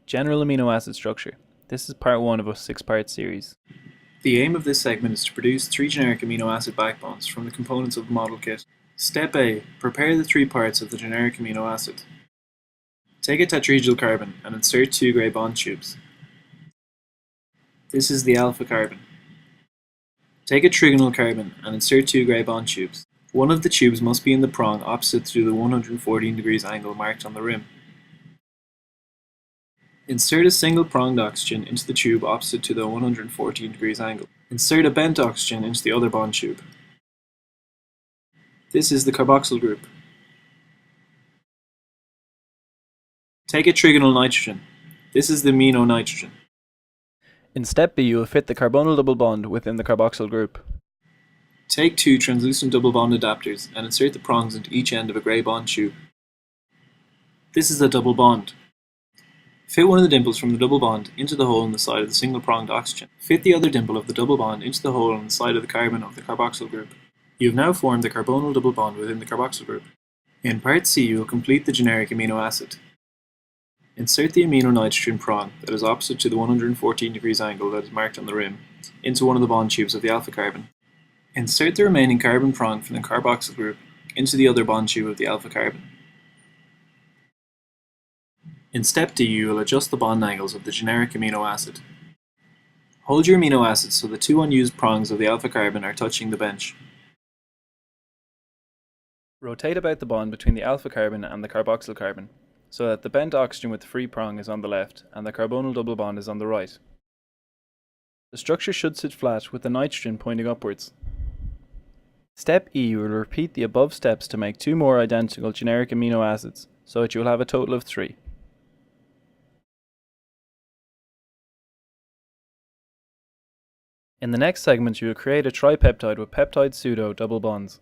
General amino acid structure. This is part 1 of a 6-part series. The aim of this segment is to produce 3 generic amino acid backbones from the components of the model kit. Step A. Prepare the 3 parts of the generic amino acid. Take a tetrahedral carbon and insert 2 grey bond tubes. This is the alpha carbon. Take a trigonal carbon and insert 2 grey bond tubes. One of the tubes must be in the prong opposite to the 114 degrees angle marked on the rim. Insert a single pronged oxygen into the tube opposite to the 114 degrees angle. Insert a bent oxygen into the other bond tube. This is the carboxyl group. Take a trigonal nitrogen. This is the amino nitrogen. In step B, you will fit the carbonyl double bond within the carboxyl group. Take 2 translucent double bond adapters and insert the prongs into each end of a grey bond tube. This is a double bond. Fit one of the dimples from the double bond into the hole in the side of the single pronged oxygen. Fit the other dimple of the double bond into the hole on the side of the carbon of the carboxyl group. You have now formed the carbonyl double bond within the carboxyl group. In part C, you will complete the generic amino acid. Insert the amino nitrogen prong that is opposite to the 114 degrees angle that is marked on the rim into one of the bond tubes of the alpha carbon. Insert the remaining carbon prong from the carboxyl group into the other bond tube of the alpha carbon. In step D, you will adjust the bond angles of the generic amino acid. Hold your amino acid so the 2 unused prongs of the alpha carbon are touching the bench. Rotate about the bond between the alpha carbon and the carboxyl carbon, so that the bent oxygen with the free prong is on the left and the carbonyl double bond is on the right. The structure should sit flat with the nitrogen pointing upwards. Step E, you will repeat the above steps to make 2 more identical generic amino acids, so that you will have a total of 3. In the next segment, you will create a tripeptide with peptide pseudo double bonds.